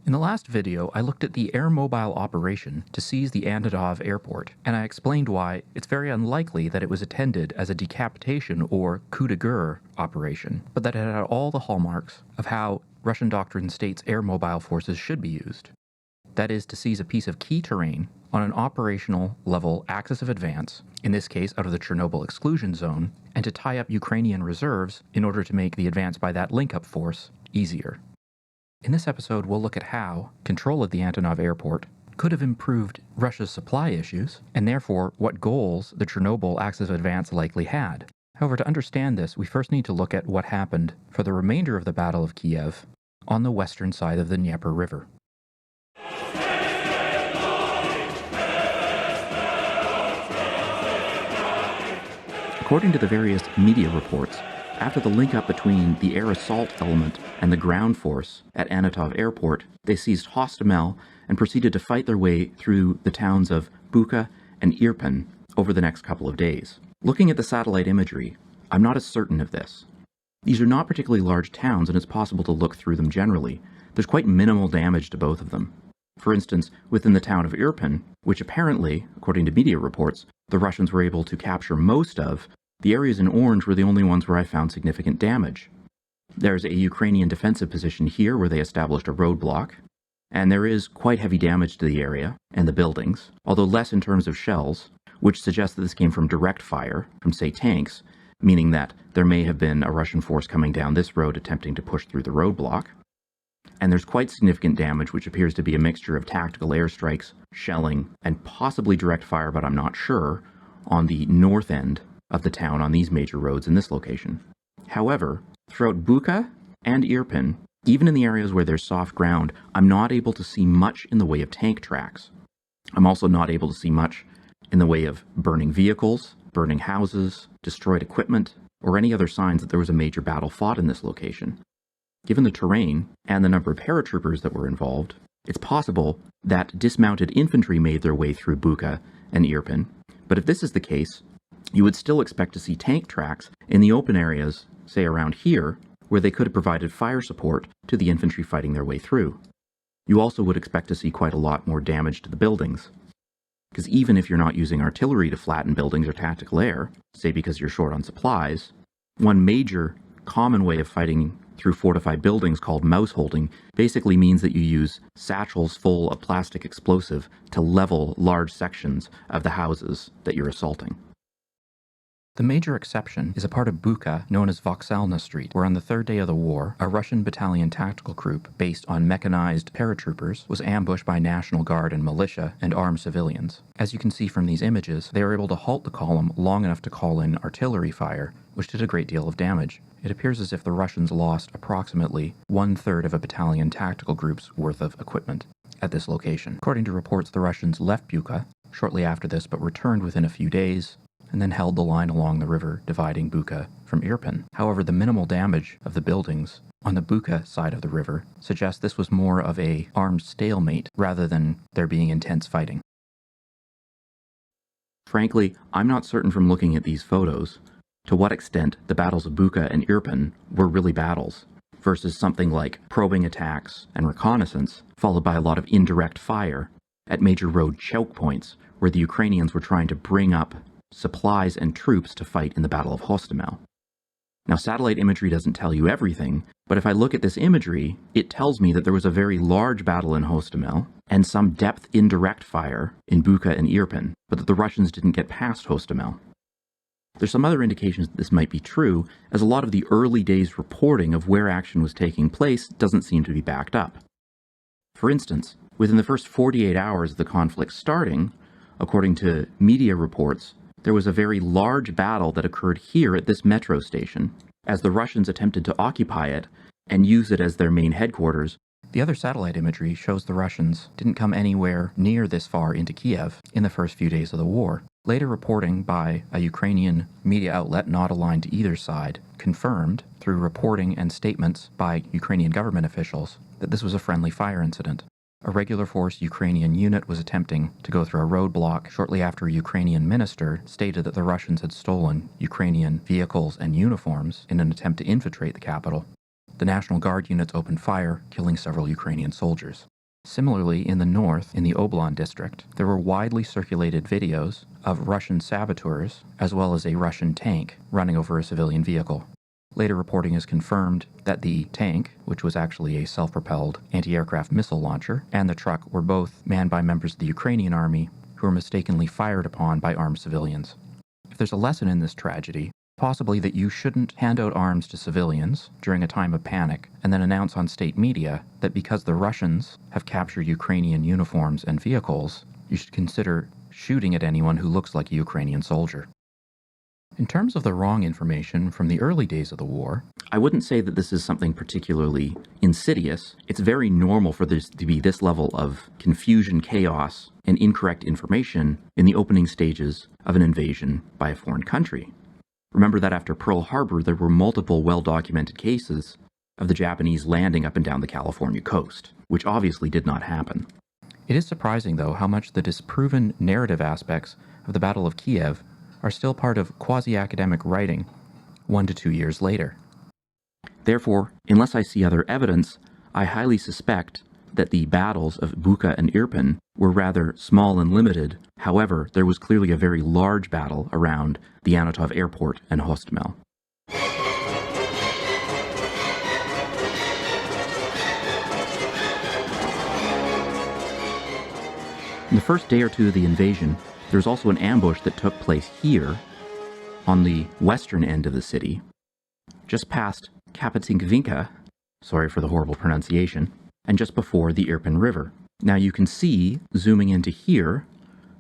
In the last video, I looked at the air-mobile operation to seize the Antonov Airport, and I explained why it's very unlikely that it was intended as a decapitation or coup de guerre operation, but that it had all the hallmarks of how Russian doctrine states air-mobile forces should be used. That is, to seize a piece of key terrain on an operational level axis of advance, in this case out of the Chernobyl exclusion zone, and to tie up Ukrainian reserves in order to make the advance by that link-up force easier. In this episode, we'll look at how control of the Antonov Airport could have improved Russia's supply issues, and therefore what goals the Chernobyl axis of advance likely had. However, to understand this, we first need to look at what happened for the remainder of the Battle of Kyiv on the western side of the Dnieper River. According to the various media reports, after the link-up between the air assault element and the ground force at Antonov Airport, they seized Hostomel and proceeded to fight their way through the towns of Bucha and Irpin over the next couple of days. Looking at the satellite imagery, I'm not as certain of this. These are not particularly large towns, and it's possible to look through them generally. There's quite minimal damage to both of them. For instance, within the town of Irpin, which apparently, according to media reports, the Russians were able to capture most of, the areas in orange were the only ones where I found significant damage. There's a Ukrainian defensive position here where they established a roadblock, and there is quite heavy damage to the area and the buildings, although less in terms of shells, which suggests that this came from direct fire from, say, tanks, meaning that there may have been a Russian force coming down this road attempting to push through the roadblock. And there's quite significant damage, which appears to be a mixture of tactical airstrikes, shelling, and possibly direct fire, but I'm not sure, on the north end of the town on these major roads in this location. However, throughout Bucha and Irpin, even in the areas where there's soft ground, I'm not able to see much in the way of tank tracks. I'm also not able to see much in the way of burning vehicles, burning houses, destroyed equipment, or any other signs that there was a major battle fought in this location. Given the terrain and the number of paratroopers that were involved, it's possible that dismounted infantry made their way through Bucha and Irpin, but if this is the case, you would still expect to see tank tracks in the open areas, say around here, where they could have provided fire support to the infantry fighting their way through. You also would expect to see quite a lot more damage to the buildings, because even if you're not using artillery to flatten buildings or tactical air, say because you're short on supplies, one major common way of fighting through fortified buildings called mouse holding basically means that you use satchels full of plastic explosive to level large sections of the houses that you're assaulting. The major exception is a part of Bucha known as Vasilkov Street, where on the third day of the war, a Russian battalion tactical group based on mechanized paratroopers was ambushed by National Guard and militia and armed civilians. As you can see from these images, they were able to halt the column long enough to call in artillery fire, which did a great deal of damage. It appears as if the Russians lost approximately 1/3 of a battalion tactical group's worth of equipment at this location. According to reports, the Russians left Bucha shortly after this, but returned within a few days, and then held the line along the river dividing Bucha from Irpin. However, the minimal damage of the buildings on the Bucha side of the river suggests this was more of a armed stalemate rather than there being intense fighting. Frankly, I'm not certain from looking at these photos to what extent the battles of Bucha and Irpin were really battles, versus something like probing attacks and reconnaissance, followed by a lot of indirect fire at major road choke points where the Ukrainians were trying to bring up supplies and troops to fight in the Battle of Hostomel. Now, satellite imagery doesn't tell you everything, but if I look at this imagery, it tells me that there was a very large battle in Hostomel and some depth indirect fire in Bucha and Irpin, but that the Russians didn't get past Hostomel. There's some other indications that this might be true, as a lot of the early days reporting of where action was taking place doesn't seem to be backed up. For instance, within the first 48 hours of the conflict starting, according to media reports, there was a very large battle that occurred here at this metro station, as the Russians attempted to occupy it and use it as their main headquarters. The other satellite imagery shows the Russians didn't come anywhere near this far into Kiev in the first few days of the war. Later reporting by a Ukrainian media outlet not aligned to either side confirmed, through reporting and statements by Ukrainian government officials, that this was a friendly fire incident. A regular force Ukrainian unit was attempting to go through a roadblock shortly after a Ukrainian minister stated that the Russians had stolen Ukrainian vehicles and uniforms in an attempt to infiltrate the capital. The National Guard units opened fire, killing several Ukrainian soldiers. Similarly, in the north, in the Oblon district, there were widely circulated videos of Russian saboteurs, as well as a Russian tank, running over a civilian vehicle. Later reporting has confirmed that the tank, which was actually a self-propelled anti-aircraft missile launcher, and the truck were both manned by members of the Ukrainian army who were mistakenly fired upon by armed civilians. If there's a lesson in this tragedy, possibly that you shouldn't hand out arms to civilians during a time of panic and then announce on state media that because the Russians have captured Ukrainian uniforms and vehicles, you should consider shooting at anyone who looks like a Ukrainian soldier. In terms of the wrong information from the early days of the war, I wouldn't say that this is something particularly insidious. It's very normal for this to be this level of confusion, chaos, and incorrect information in the opening stages of an invasion by a foreign country. Remember that after Pearl Harbor, there were multiple well-documented cases of the Japanese landing up and down the California coast, which obviously did not happen. It is surprising, though, how much the disproven narrative aspects of the Battle of Kyiv are still part of quasi-academic writing 1 to 2 years later. Therefore, unless I see other evidence, I highly suspect that the battles of Bucha and Irpin were rather small and limited. However, there was clearly a very large battle around the Antonov Airport and Hostomel. In the first day or two of the invasion, there was also an ambush that took place here, on the western end of the city, just past Kapatinkvinka, sorry for the horrible pronunciation, and just before the Irpin River. Now you can see, zooming into here,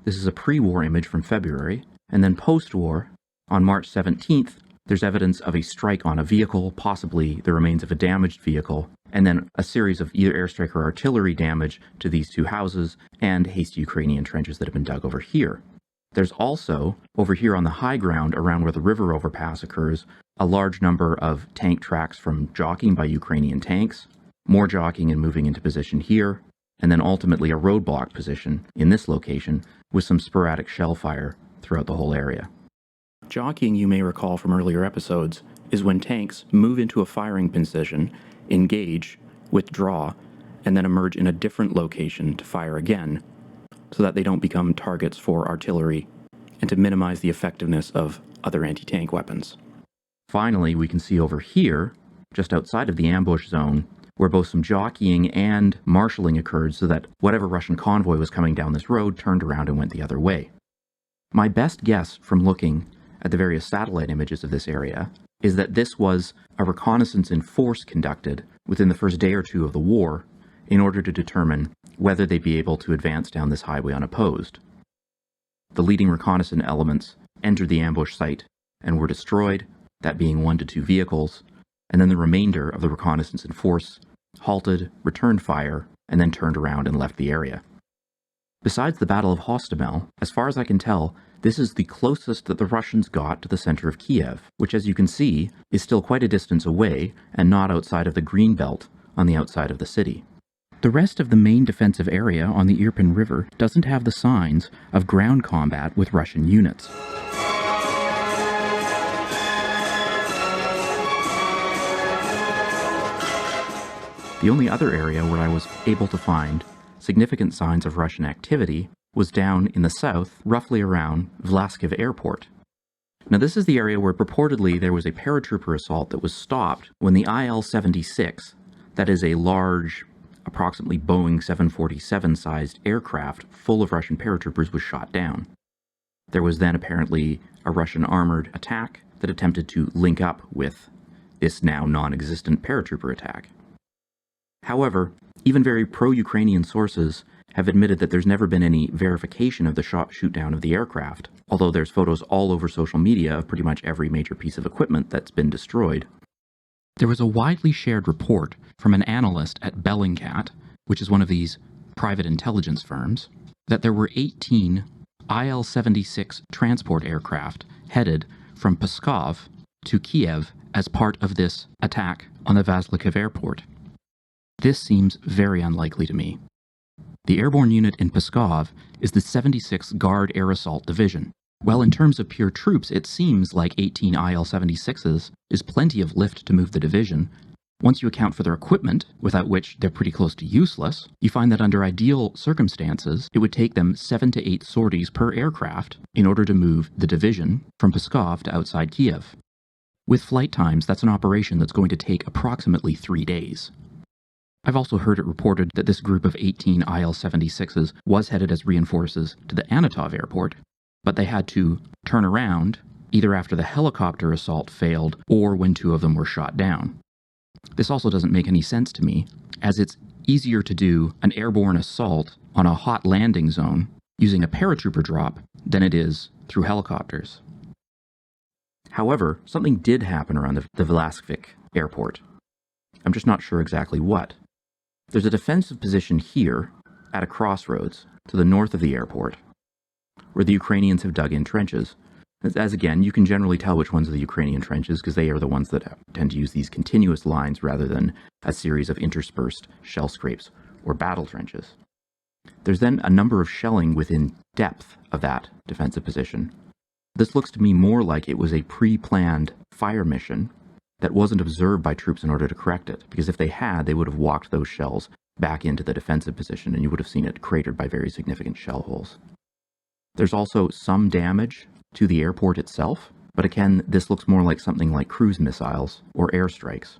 this is a pre-war image from February, and then post-war, on March 17th, there's evidence of a strike on a vehicle, possibly the remains of a damaged vehicle, and then a series of either airstrike or artillery damage to these two houses, and hasty Ukrainian trenches that have been dug over here. There's also, over here on the high ground around where the river overpass occurs, a large number of tank tracks from jockeying by Ukrainian tanks, more jockeying and moving into position here, and then ultimately a roadblock position in this location with some sporadic shell fire throughout the whole area. Jockeying, you may recall from earlier episodes, is when tanks move into a firing position, engage, withdraw, and then emerge in a different location to fire again, so that they don't become targets for artillery and to minimize the effectiveness of other anti-tank weapons. Finally, we can see over here, just outside of the ambush zone, where both some jockeying and marshalling occurred so that whatever Russian convoy was coming down this road turned around and went the other way. My best guess from looking at the various satellite images of this area is that this was a reconnaissance in force conducted within the first day or two of the war in order to determine whether they'd be able to advance down this highway unopposed. The leading reconnaissance elements entered the ambush site and were destroyed, that being 1 to 2 vehicles, and then the remainder of the reconnaissance in force halted, returned fire, and then turned around and left the area. Besides the Battle of Hostomel, as far as I can tell, this is the closest that the Russians got to the center of Kiev, which, as you can see, is still quite a distance away and not outside of the green belt on the outside of the city. The rest of the main defensive area on the Irpin River doesn't have the signs of ground combat with Russian units. The only other area where I was able to find significant signs of Russian activity was down in the south, roughly around Vasilkov Airport. Now this is the area where purportedly there was a paratrooper assault that was stopped when the IL-76, that is a large, approximately Boeing 747-sized aircraft full of Russian paratroopers, was shot down. There was then apparently a Russian armored attack that attempted to link up with this now non-existent paratrooper attack. However, even very pro-Ukrainian sources have admitted that there's never been any verification of the shoot-down of the aircraft, although there's photos all over social media of pretty much every major piece of equipment that's been destroyed. There was a widely shared report from an analyst at Bellingcat, which is one of these private intelligence firms, that there were 18 IL-76 transport aircraft headed from Pskov to Kiev as part of this attack on the Vasilkov Airport. This seems very unlikely to me. The airborne unit in Pskov is the 76th Guard Air Assault Division. While in terms of pure troops it seems like 18 IL-76s is plenty of lift to move the division, Once you account for their equipment, without which they're pretty close to useless, you find that under ideal circumstances, it would take them 7 to 8 sorties per aircraft in order to move the division from Pskov to outside Kyiv. With flight times, that's an operation that's going to take approximately 3 days. I've also heard it reported that this group of 18 IL-76s was headed as reinforces to the Antonov Airport, but they had to turn around either after the helicopter assault failed or when 2 of them were shot down. This also doesn't make any sense to me, as it's easier to do an airborne assault on a hot landing zone using a paratrooper drop than it is through helicopters. However, something did happen around the Vasilkov airport. I'm just not sure exactly what. There's a defensive position here at a crossroads to the north of the airport where the Ukrainians have dug in trenches. As again, you can generally tell which ones are the Ukrainian trenches because they are the ones that tend to use these continuous lines rather than a series of interspersed shell scrapes or battle trenches. There's then a number of shelling within depth of that defensive position. This looks to me more like it was a pre-planned fire mission that wasn't observed by troops in order to correct it, because if they had, they would have walked those shells back into the defensive position and you would have seen it cratered by very significant shell holes. There's also some damage to the airport itself, but again, this looks more like something like cruise missiles or airstrikes.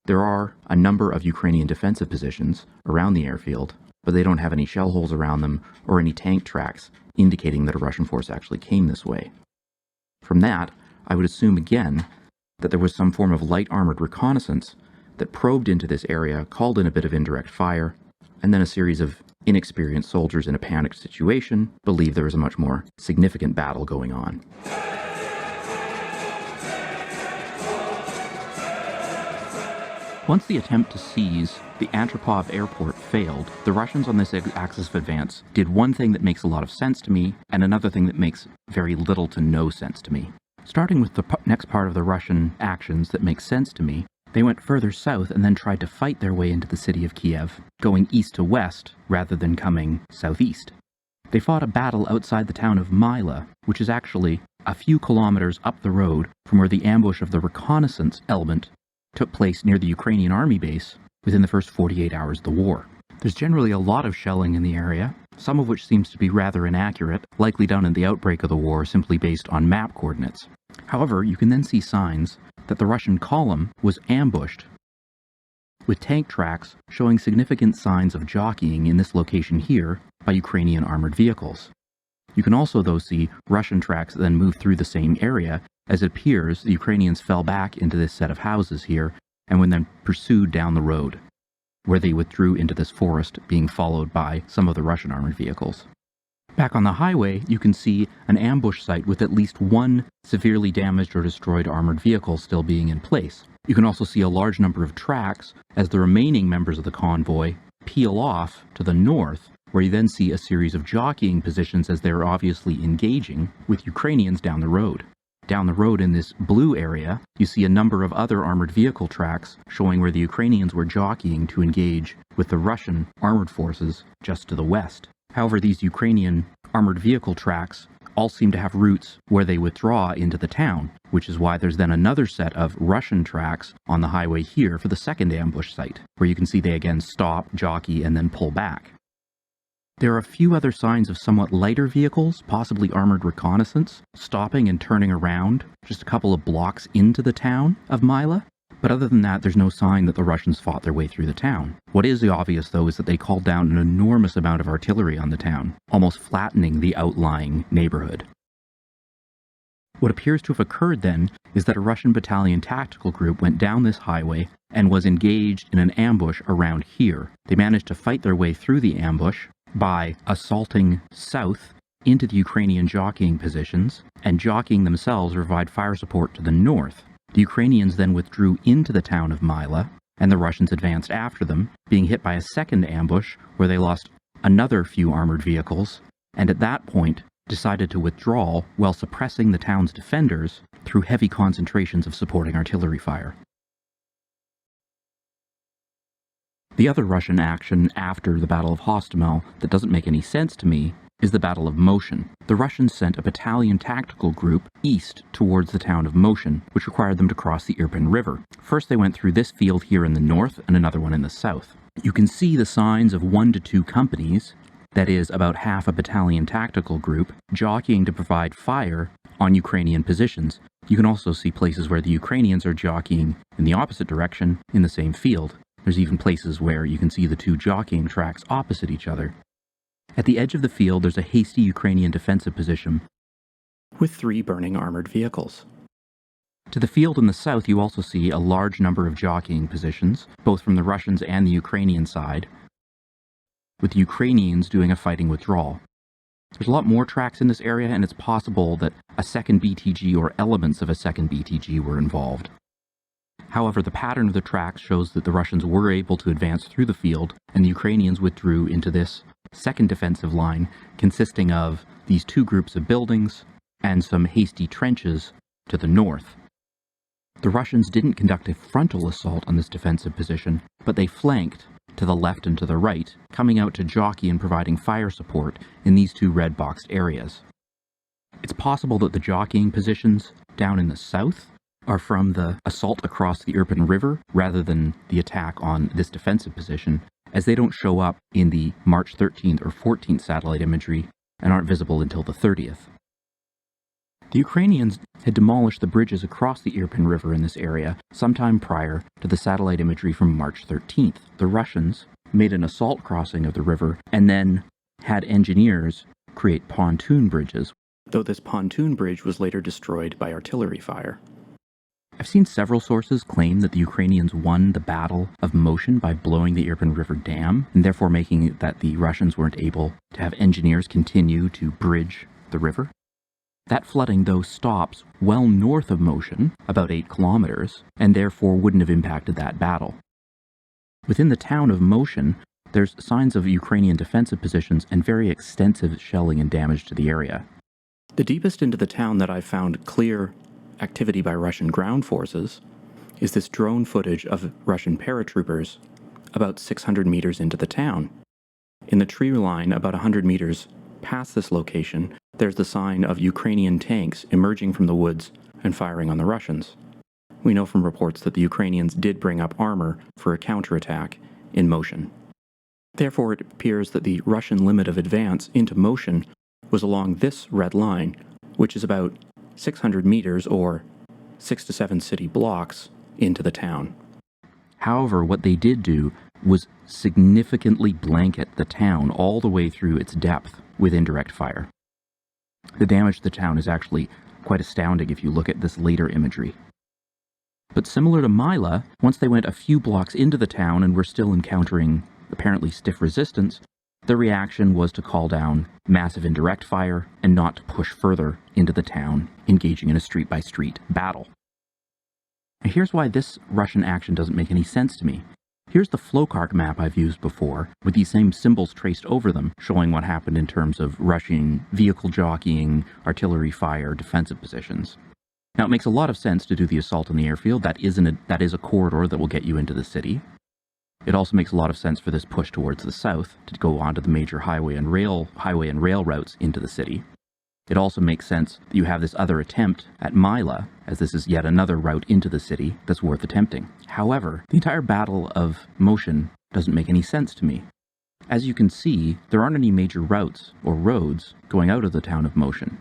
There are a number of Ukrainian defensive positions around the airfield, but they don't have any shell holes around them or any tank tracks indicating that a Russian force actually came this way. From that, I would assume again that there was some form of light armored reconnaissance that probed into this area, called in a bit of indirect fire, and then a series of inexperienced soldiers in a panicked situation believed there was a much more significant battle going on. Once the attempt to seize the Antonov Airport failed, the Russians on this axis of advance did one thing that makes a lot of sense to me, and another thing that makes very little to no sense to me. Starting with the next part of the Russian actions that makes sense to me, they went further south and then tried to fight their way into the city of Kyiv, going east to west rather than coming southeast. They fought a battle outside the town of Myla, which is actually a few kilometers up the road from where the ambush of the reconnaissance element took place near the Ukrainian army base within the first 48 hours of the war. There's generally a lot of shelling in the area, some of which seems to be rather inaccurate, likely done in the outbreak of the war simply based on map coordinates. However, you can then see signs that the Russian column was ambushed, with tank tracks showing significant signs of jockeying in this location here by Ukrainian armored vehicles. You can also, though, see Russian tracks that then move through the same area, as it appears the Ukrainians fell back into this set of houses here and were then pursued down the road, where they withdrew into this forest, being followed by some of the Russian armored vehicles. Back on the highway, you can see an ambush site with at least one severely damaged or destroyed armored vehicle still being in place. You can also see a large number of tracks as the remaining members of the convoy peel off to the north, where you then see a series of jockeying positions as they're obviously engaging with Ukrainians down the road. Down the road in this blue area, you see a number of other armored vehicle tracks showing where the Ukrainians were jockeying to engage with the Russian armored forces just to the west. However, these Ukrainian armored vehicle tracks all seem to have routes where they withdraw into the town, which is why there's then another set of Russian tracks on the highway here for the second ambush site, where you can see they again stop, jockey, and then pull back. There are a few other signs of somewhat lighter vehicles, possibly armored reconnaissance, stopping and turning around just a couple of blocks into the town of Myla. But other than that, there's no sign that the Russians fought their way through the town. What is obvious, though, is that they called down an enormous amount of artillery on the town, almost flattening the outlying neighborhood. What appears to have occurred then is that a Russian battalion tactical group went down this highway and was engaged in an ambush around here. They managed to fight their way through the ambush by assaulting south into the Ukrainian jockeying positions, and jockeying themselves provide fire support to the north. The Ukrainians then withdrew into the town of Myla, and the Russians advanced after them, being hit by a second ambush where they lost another few armored vehicles, and at that point decided to withdraw while suppressing the town's defenders through heavy concentrations of supporting artillery fire. The other Russian action after the Battle of Hostomel that doesn't make any sense to me is the Battle of Moshchun. The Russians sent a battalion tactical group east towards the town of Moshchun, which required them to cross the Irpin River. First they went through this field here in the north and another one in the south. You can see the signs of 1 to 2 companies, that is about half a battalion tactical group, jockeying to provide fire on Ukrainian positions. You can also see places where the Ukrainians are jockeying in the opposite direction in the same field. There's even places where you can see the 2 jockeying tracks opposite each other. At the edge of the field, there's a hasty Ukrainian defensive position with 3 burning armored vehicles. To the field in the south, you also see a large number of jockeying positions, both from the Russians and the Ukrainian side, with the Ukrainians doing a fighting withdrawal. There's a lot more tracks in this area, and it's possible that a second BTG or elements of a second BTG were involved. However, the pattern of the tracks shows that the Russians were able to advance through the field, and the Ukrainians withdrew into this second defensive line, consisting of these 2 groups of buildings and some hasty trenches to the north. The Russians didn't conduct a frontal assault on this defensive position, but they flanked to the left and to the right, coming out to jockey and providing fire support in these 2 red-boxed areas. It's possible that the jockeying positions down in the south are from the assault across the Irpin River rather than the attack on this defensive position, as they don't show up in the March 13th or 14th satellite imagery and aren't visible until the 30th. The Ukrainians had demolished the bridges across the Irpin River in this area sometime prior to the satellite imagery from March 13th. The Russians made an assault crossing of the river and then had engineers create pontoon bridges, though this pontoon bridge was later destroyed by artillery fire. I've seen several sources claim that the Ukrainians won the Battle of Moshchun by blowing the Irpin River Dam, and therefore making it that the Russians weren't able to have engineers continue to bridge the river. That flooding, though, stops well north of Moshchun, about 8 kilometers, and therefore wouldn't have impacted that battle. Within the town of Moshchun, there's signs of Ukrainian defensive positions and very extensive shelling and damage to the area. The deepest into the town that I've found clear activity by Russian ground forces is this drone footage of Russian paratroopers about 600 meters into the town. In the tree line about 100 meters past this location, there's the sign of Ukrainian tanks emerging from the woods and firing on the Russians. We know from reports that the Ukrainians did bring up armor for a counterattack in Moshchun. Therefore, it appears that the Russian limit of advance into Moshchun was along this red line, which is about 600 meters or 6 to 7 city blocks into the town. However, what they did do was significantly blanket the town all the way through its depth with indirect fire. The damage to the town is actually quite astounding if you look at this later imagery. But similar to Mila, once they went a few blocks into the town and were still encountering apparently stiff resistance, the reaction was to call down massive indirect fire and not to push further into the town, engaging in a street-by-street battle. Now here's why this Russian action doesn't make any sense to me. Here's the Flokark map I've used before, with these same symbols traced over them, showing what happened in terms of Russian vehicle jockeying, artillery fire, defensive positions. Now it makes a lot of sense to do the assault on the airfield. That is a corridor that will get you into the city. It also makes a lot of sense for this push towards the south to go onto the major highway and rail routes into the city. It also makes sense that you have this other attempt at Mila, as this is yet another route into the city that's worth attempting. However, the entire Battle of Moshchun doesn't make any sense to me. As you can see, there aren't any major routes or roads going out of the town of Moshchun.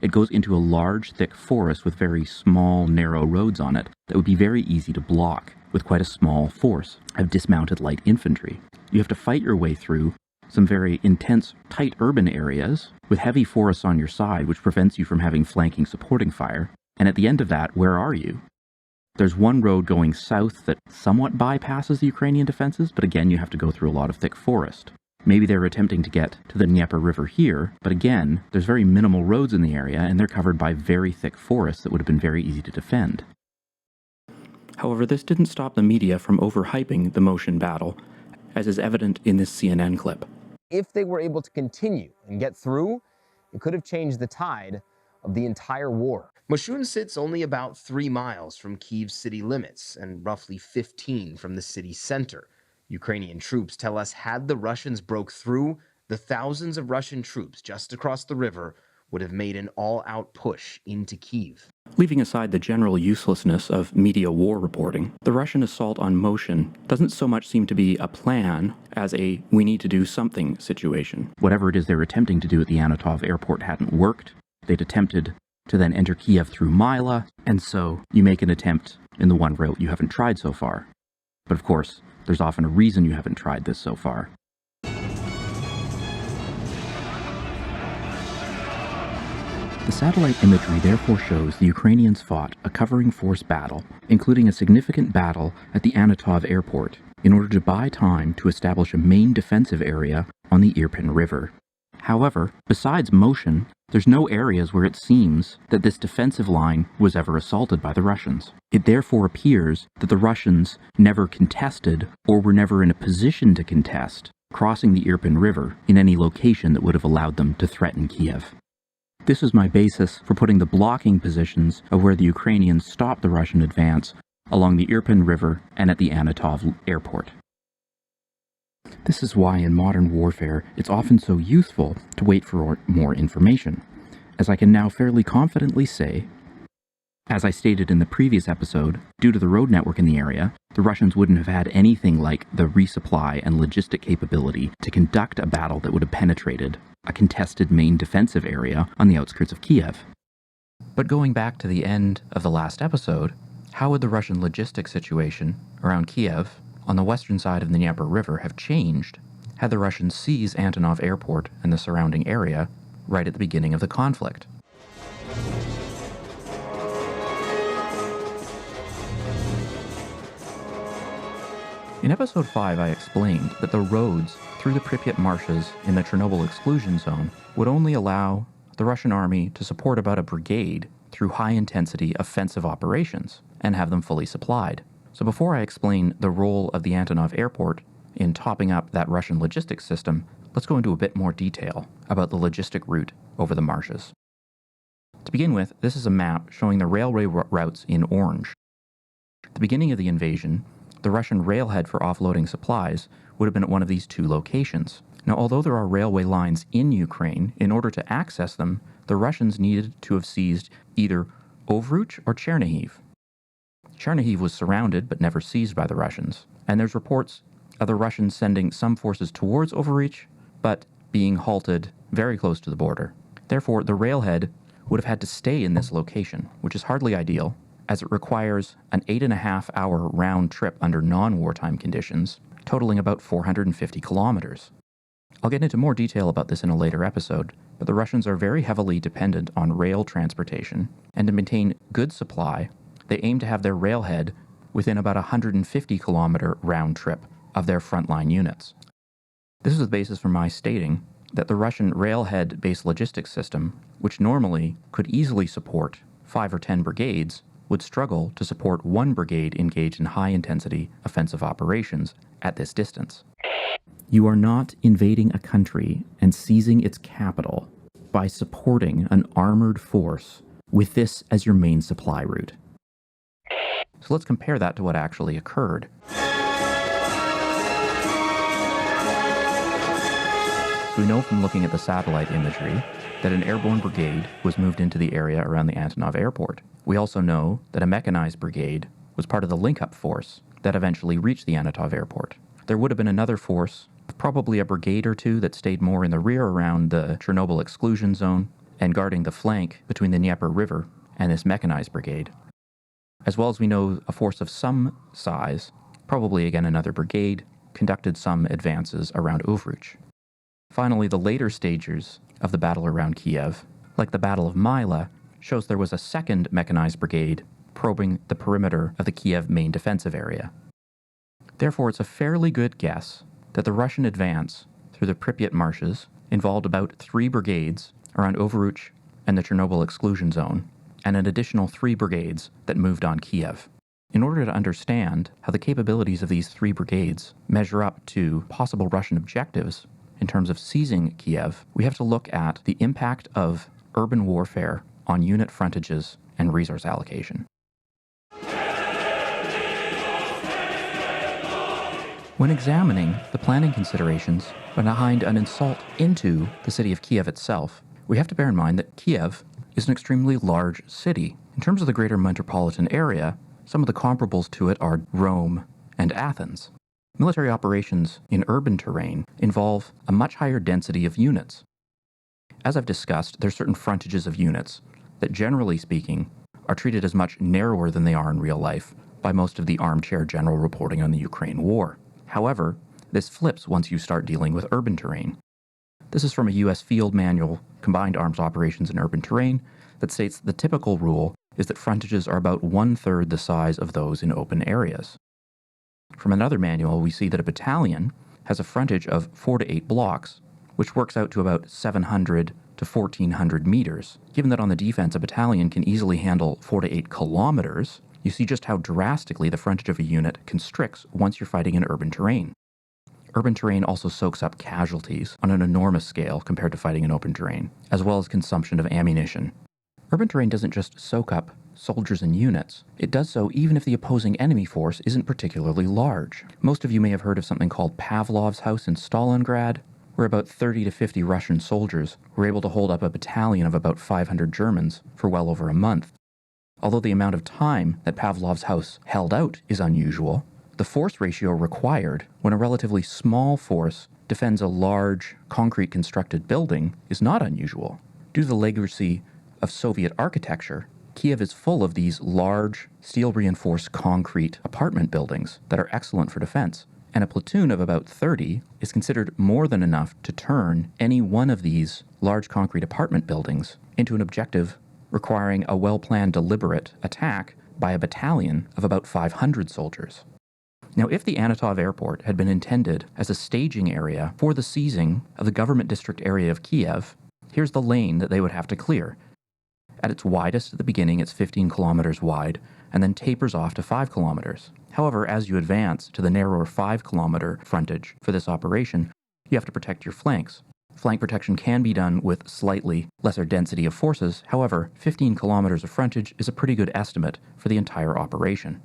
It goes into a large, thick forest with very small, narrow roads on it that would be very easy to block with quite a small force of dismounted light infantry. You have to fight your way through some very intense, tight urban areas with heavy forests on your side, which prevents you from having flanking supporting fire. And at the end of that, where are you? There's one road going south that somewhat bypasses the Ukrainian defenses, but again, you have to go through a lot of thick forest. Maybe they're attempting to get to the Dnieper River here, but again, there's very minimal roads in the area, and they're covered by very thick forests that would have been very easy to defend. However, this didn't stop the media from overhyping the Moshchun battle, as is evident in this CNN clip. If they were able to continue and get through, it could have changed the tide of the entire war. Moshchun sits only about 3 miles from Kyiv's city limits and roughly 15 from the city center. Ukrainian troops tell us had the Russians broke through, the thousands of Russian troops just across the river would have made an all-out push into Kyiv. Leaving aside the general uselessness of media war reporting, the Russian assault on Moshchun doesn't so much seem to be a plan as a we need to do something situation. Whatever it is they're attempting to do at the Antonov Airport hadn't worked. They'd attempted to then enter Kiev through Myla, and so you make an attempt in the one route you haven't tried so far. But of course, there's often a reason you haven't tried this so far. The satellite imagery therefore shows the Ukrainians fought a covering force battle, including a significant battle at the Antonov Airport, in order to buy time to establish a main defensive area on the Irpin River. However, besides Moshchun, there's no areas where it seems that this defensive line was ever assaulted by the Russians. It therefore appears that the Russians never contested, or were never in a position to contest, crossing the Irpin River in any location that would have allowed them to threaten Kiev. This is my basis for putting the blocking positions of where the Ukrainians stopped the Russian advance along the Irpin River and at the Antonov Airport. This is why in modern warfare it's often so useful to wait for more information, as I can now fairly confidently say, as I stated in the previous episode, due to the road network in the area, the Russians wouldn't have had anything like the resupply and logistic capability to conduct a battle that would have penetrated a contested main defensive area on the outskirts of Kiev. But going back to the end of the last episode, how would the Russian logistics situation around Kiev on the western side of the Dnieper River have changed had the Russians seized Antonov Airport and the surrounding area right at the beginning of the conflict? In episode 5, I explained that the roads through the Pripyat marshes in the Chernobyl exclusion zone would only allow the Russian army to support about a brigade through high-intensity offensive operations and have them fully supplied. So before I explain the role of the Antonov Airport in topping up that Russian logistics system, let's go into a bit more detail about the logistic route over the marshes. To begin with, this is a map showing the railway routes in orange. At the beginning of the invasion, the Russian railhead for offloading supplies would have been at one of these two locations. Now, although there are railway lines in Ukraine, in order to access them, the Russians needed to have seized either Ovruch or Chernihiv. Chernihiv was surrounded but never seized by the Russians, and there's reports of the Russians sending some forces towards Ovruch, but being halted very close to the border. Therefore, the railhead would have had to stay in this location, which is hardly ideal, as it requires an 8.5-hour round trip under non-wartime conditions, totaling about 450 kilometers. I'll get into more detail about this in a later episode, but the Russians are very heavily dependent on rail transportation, and to maintain good supply, they aim to have their railhead within about a 150-kilometer round trip of their frontline units. This is the basis for my stating that the Russian railhead-based logistics system, which normally could easily support 5 or 10 brigades, would struggle to support one brigade engaged in high-intensity offensive operations at this distance. You are not invading a country and seizing its capital by supporting an armored force with this as your main supply route. So let's compare that to what actually occurred. So we know from looking at the satellite imagery that an airborne brigade was moved into the area around the Antonov Airport. We also know that a mechanized brigade was part of the link-up force that eventually reached the Antonov Airport. There would have been another force, probably a brigade or two, that stayed more in the rear around the Chernobyl exclusion zone and guarding the flank between the Dnieper River and this mechanized brigade. As well as we know a force of some size, probably again another brigade, conducted some advances around Ovruch. Finally, the later stages of the battle around Kiev, like the Battle of Myla, shows there was a second mechanized brigade probing the perimeter of the Kiev main defensive area. Therefore, it's a fairly good guess that the Russian advance through the Pripyat marshes involved about 3 brigades around Ovruch and the Chernobyl exclusion zone, and an additional 3 brigades that moved on Kiev. In order to understand how the capabilities of these 3 brigades measure up to possible Russian objectives in terms of seizing Kiev, we have to look at the impact of urban warfare on unit frontages and resource allocation. When examining the planning considerations behind an assault into the city of Kyiv itself, we have to bear in mind that Kyiv is an extremely large city. In terms of the greater metropolitan area, some of the comparables to it are Rome and Athens. Military operations in urban terrain involve a much higher density of units. As I've discussed, there are certain frontages of units that, generally speaking, are treated as much narrower than they are in real life by most of the armchair general reporting on the Ukraine war. However, this flips once you start dealing with urban terrain. This is from a U.S. field manual, Combined Arms Operations in Urban Terrain, that states the typical rule is that frontages are about 1/3 the size of those in open areas. From another manual, we see that a battalion has a frontage of 4 to 8 blocks, which works out to about 700 to 1,400 meters. Given that on the defense, a battalion can easily handle 4 to 8 kilometers, you see just how drastically the frontage of a unit constricts once you're fighting in urban terrain. Urban terrain also soaks up casualties on an enormous scale compared to fighting in open terrain, as well as consumption of ammunition. Urban terrain doesn't just soak up soldiers and units. It does so even if the opposing enemy force isn't particularly large. Most of you may have heard of something called Pavlov's house in Stalingrad, where about 30 to 50 Russian soldiers were able to hold up a battalion of about 500 Germans for well over a month. Although the amount of time that Pavlov's house held out is unusual, the force ratio required when a relatively small force defends a large, concrete-constructed building is not unusual. Due to the legacy of Soviet architecture, Kyiv is full of these large, steel-reinforced concrete apartment buildings that are excellent for defense, and a platoon of about 30 is considered more than enough to turn any one of these large concrete apartment buildings into an objective requiring a well-planned, deliberate attack by a battalion of about 500 soldiers. Now, if the Antonov Airport had been intended as a staging area for the seizing of the government district area of Kyiv, here's the lane that they would have to clear. At its widest at the beginning, it's 15 kilometers wide, and then tapers off to 5 kilometers. However, as you advance to the narrower 5-kilometer frontage for this operation, you have to protect your flanks. Flank protection can be done with slightly lesser density of forces. However, 15 kilometers of frontage is a pretty good estimate for the entire operation.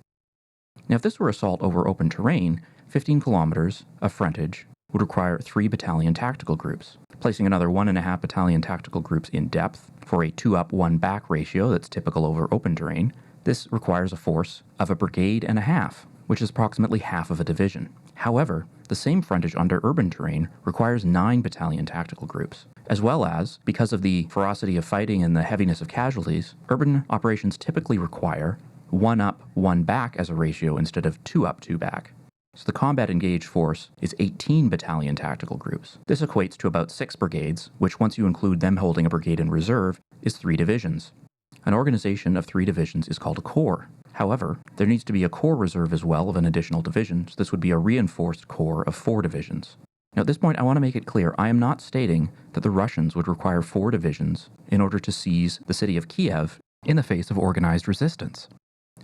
Now, if this were assault over open terrain, 15 kilometers of frontage would require 3 battalion tactical groups, placing another 1.5 battalion tactical groups in depth for a 2-up, 1-back ratio that's typical over open terrain. This requires a force of a brigade and a half, which is approximately half of a division. However, the same frontage under urban terrain requires 9 battalion tactical groups, as well as, because of the ferocity of fighting and the heaviness of casualties, urban operations typically require 1-up, 1-back as a ratio instead of 2-up, 2-back. So the combat engaged force is 18 battalion tactical groups. This equates to about 6 brigades, which once you include them holding a brigade in reserve, is 3 divisions. An organization of 3 divisions is called a corps. However, there needs to be a corps reserve as well of an additional division, so this would be a reinforced corps of 4 divisions. Now at this point, I want to make it clear, I am not stating that the Russians would require 4 divisions in order to seize the city of Kyiv in the face of organized resistance.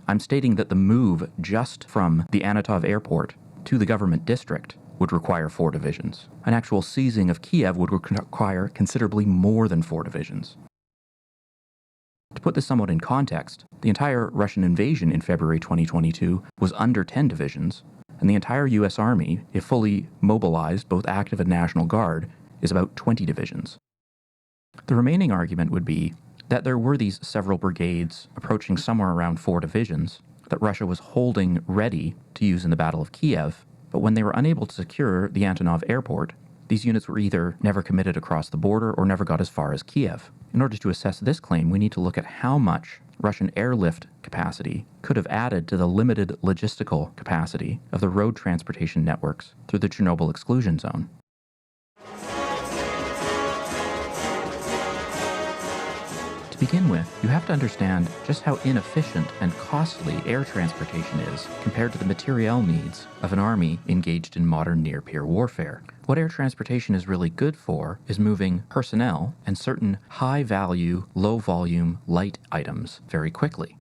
I'm stating that the move just from the Antonov Airport to the government district would require 4 divisions. An actual seizing of Kyiv would require considerably more than 4 divisions. To put this somewhat in context, the entire Russian invasion in February 2022 was under 10 divisions, and the entire U.S. Army, if fully mobilized, both active and National Guard, is about 20 divisions. The remaining argument would be that there were these several brigades approaching somewhere around 4 divisions that Russia was holding ready to use in the Battle of Kyiv, but when they were unable to secure the Antonov Airport, these units were either never committed across the border or never got as far as Kyiv. In order to assess this claim, we need to look at how much Russian airlift capacity could have added to the limited logistical capacity of the road transportation networks through the Chernobyl exclusion zone. To begin with, you have to understand just how inefficient and costly air transportation is compared to the materiel needs of an army engaged in modern near-peer warfare. What air transportation is really good for is moving personnel and certain high-value, low-volume, light items very quickly.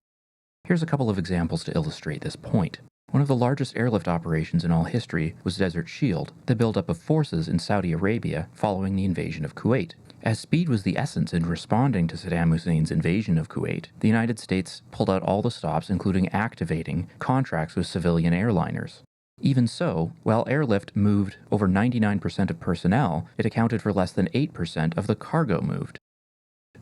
Here's a couple of examples to illustrate this point. One of the largest airlift operations in all history was Desert Shield, the buildup of forces in Saudi Arabia following the invasion of Kuwait. As speed was the essence in responding to Saddam Hussein's invasion of Kuwait, the United States pulled out all the stops, including activating contracts with civilian airliners. Even so, while Airlift moved over 99% of personnel, it accounted for less than 8% of the cargo moved.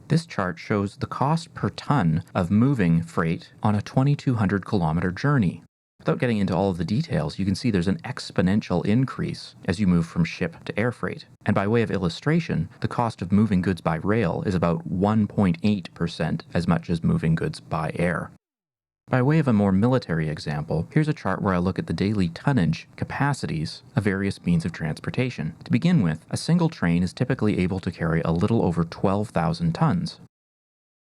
This chart shows the cost per ton of moving freight on a 2,200 kilometer journey. Without getting into all of the details, you can see there's an exponential increase as you move from ship to air freight. And by way of illustration, the cost of moving goods by rail is about 1.8% as much as moving goods by air. By way of a more military example, here's a chart where I look at the daily tonnage capacities of various means of transportation. To begin with, a single train is typically able to carry a little over 12,000 tons.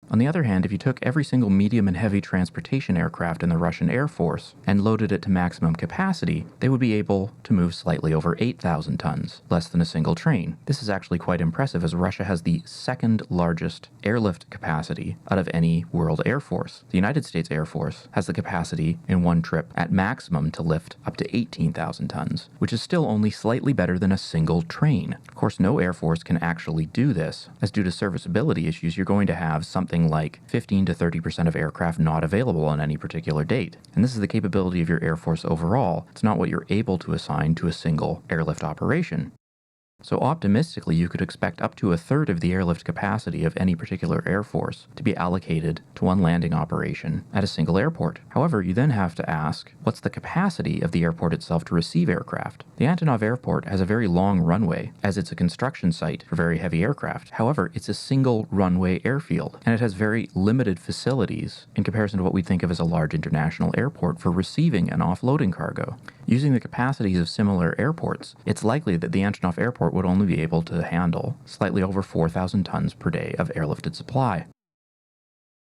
On the other hand, if you took every single medium and heavy transportation aircraft in the Russian Air Force and loaded it to maximum capacity, they would be able to move slightly over 8,000 tons, less than a single train. This is actually quite impressive, as Russia has the second largest airlift capacity out of any world air force. The United States Air Force has the capacity in one trip at maximum to lift up to 18,000 tons, which is still only slightly better than a single train. Of course, no air force can actually do this, as due to serviceability issues, you're going to have something like 15 to 30% of aircraft not available on any particular date. And this is the capability of your Air Force overall. It's not what you're able to assign to a single airlift operation. So optimistically, you could expect up to a third of the airlift capacity of any particular air force to be allocated to one landing operation at a single airport. However, you then have to ask, what's the capacity of the airport itself to receive aircraft? The Antonov Airport has a very long runway, as it's a construction site for very heavy aircraft. However, it's a single runway airfield, and it has very limited facilities in comparison to what we think of as a large international airport for receiving and offloading cargo. Using the capacities of similar airports, it's likely that the Antonov Airport would only be able to handle slightly over 4,000 tons per day of airlifted supply.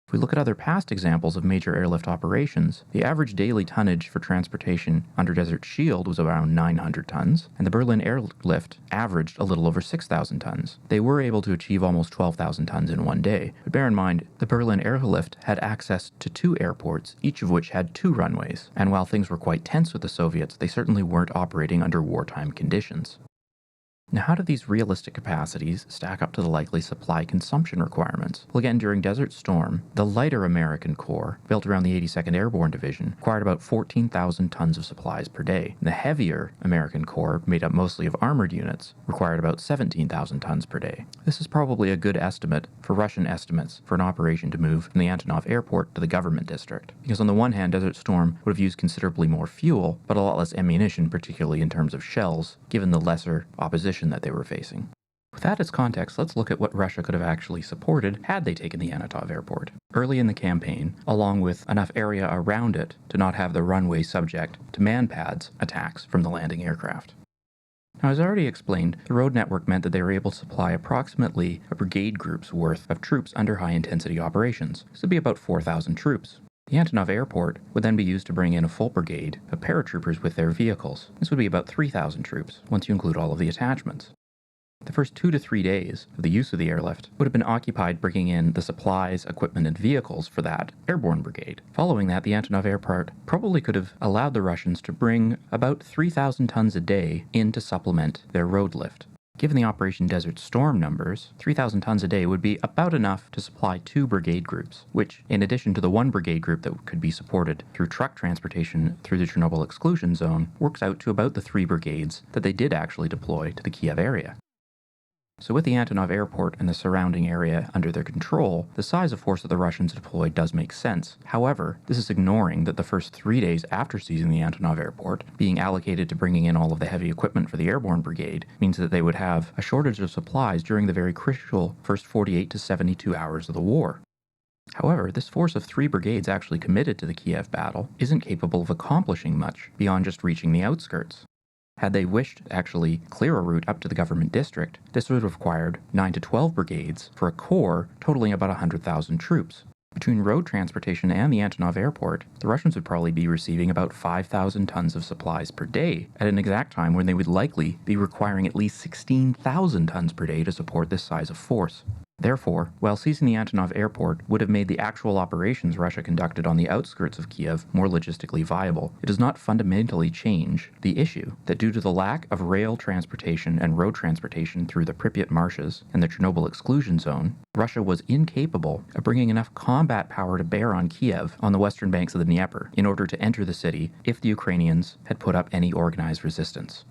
If we look at other past examples of major airlift operations, the average daily tonnage for transportation under Desert Shield was around 900 tons, and the Berlin Airlift averaged a little over 6,000 tons. They were able to achieve almost 12,000 tons in one day, but bear in mind, the Berlin Airlift had access to two airports, each of which had two runways, and while things were quite tense with the Soviets, they certainly weren't operating under wartime conditions. Now, how do these realistic capacities stack up to the likely supply consumption requirements? Well, again, during Desert Storm, the lighter American Corps, built around the 82nd Airborne Division, required about 14,000 tons of supplies per day. The heavier American Corps, made up mostly of armored units, required about 17,000 tons per day. This is probably a good estimate for Russian estimates for an operation to move from the Antonov Airport to the government district. Because on the one hand, Desert Storm would have used considerably more fuel, but a lot less ammunition, particularly in terms of shells, given the lesser opposition that they were facing. With that as context, let's look at what Russia could have actually supported had they taken the Antonov Airport. Early in the campaign, along with enough area around it to not have the runway subject to man-pads attacks from the landing aircraft. Now, as I already explained, the road network meant that they were able to supply approximately a brigade group's worth of troops under high-intensity operations. This would be about 4,000 troops. The Antonov Airport would then be used to bring in a full brigade of paratroopers with their vehicles. This would be about 3,000 troops, once you include all of the attachments. The first 2 to 3 days of the use of the airlift would have been occupied bringing in the supplies, equipment, and vehicles for that airborne brigade. Following that, the Antonov Airport probably could have allowed the Russians to bring about 3,000 tons a day in to supplement their road lift. Given the Operation Desert Storm numbers, 3,000 tons a day would be about enough to supply 2 brigade groups, which, in addition to the 1 brigade group that could be supported through truck transportation through the Chernobyl exclusion zone, works out to about the 3 brigades that they did actually deploy to the Kyiv area. So with the Antonov Airport and the surrounding area under their control, the size of force that the Russians deployed does make sense. However, this is ignoring that the first 3 days after seizing the Antonov Airport, being allocated to bringing in all of the heavy equipment for the airborne brigade, means that they would have a shortage of supplies during the very crucial first 48 to 72 hours of the war. However, this force of 3 brigades actually committed to the Kyiv battle isn't capable of accomplishing much beyond just reaching the outskirts. Had they wished to actually clear a route up to the government district, this would have required 9 to 12 brigades for a corps totaling about 100,000 troops. Between road transportation and the Antonov Airport, the Russians would probably be receiving about 5,000 tons of supplies per day at an exact time when they would likely be requiring at least 16,000 tons per day to support this size of force. Therefore, while seizing the Antonov Airport would have made the actual operations Russia conducted on the outskirts of Kyiv more logistically viable, it does not fundamentally change the issue that due to the lack of rail transportation and road transportation through the Pripyat marshes and the Chernobyl exclusion zone, Russia was incapable of bringing enough combat power to bear on Kyiv on the western banks of the Dnieper in order to enter the city if the Ukrainians had put up any organized resistance.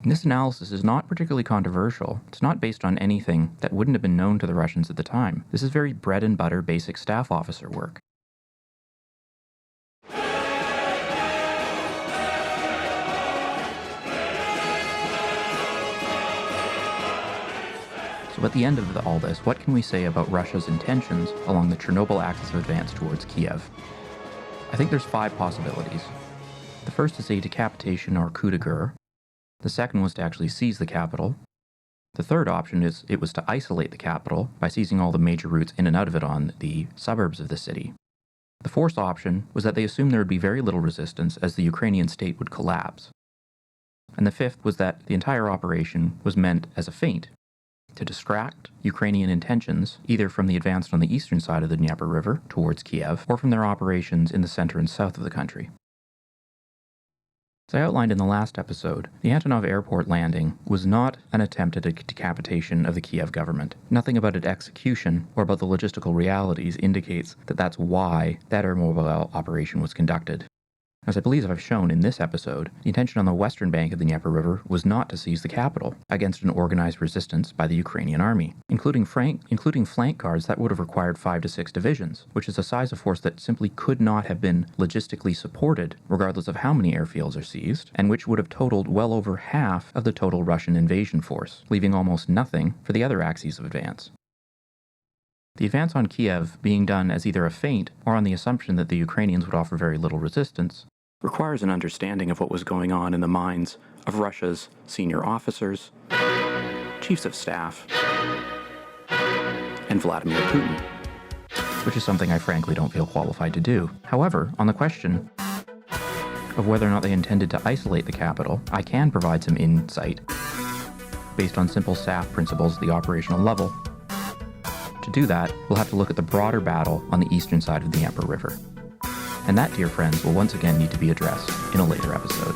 This analysis is not particularly controversial. It's not based on anything that wouldn't have been known to the Russians at the time. This is very bread and butter basic staff officer work. So at the end of all this, what can we say about Russia's intentions along the Chernobyl axis of advance towards Kyiv? I think there's 5 possibilities. The first is a decapitation or coup de guerre. The second was to actually seize the capital. The third option is it was to isolate the capital by seizing all the major routes in and out of it on the suburbs of the city. The fourth option was that they assumed there would be very little resistance as the Ukrainian state would collapse. And the fifth was that the entire operation was meant as a feint to distract Ukrainian intentions either from the advance on the eastern side of the Dnieper River towards Kyiv or from their operations in the center and south of the country. As I outlined in the last episode, the Antonov Airport landing was not an attempt at a decapitation of the Kiev government. Nothing about its execution or about the logistical realities indicates that that's why that air mobile operation was conducted. As I believe I've shown in this episode, the intention on the western bank of the Dnieper River was not to seize the capital against an organized resistance by the Ukrainian army. Including flank guards, that would have required 5 to 6 divisions, which is a size of force that simply could not have been logistically supported, regardless of how many airfields are seized, and which would have totaled well over half of the total Russian invasion force, leaving almost nothing for the other axes of advance. The advance on Kiev being done as either a feint or on the assumption that the Ukrainians would offer very little resistance requires an understanding of what was going on in the minds of Russia's senior officers, chiefs of staff, and Vladimir Putin, which is something I frankly don't feel qualified to do. However, on the question of whether or not they intended to isolate the capital, I can provide some insight based on simple staff principles at the operational level. To do that, we'll have to look at the broader battle on the eastern side of the Dnieper River. And that, dear friends, will once again need to be addressed in a later episode.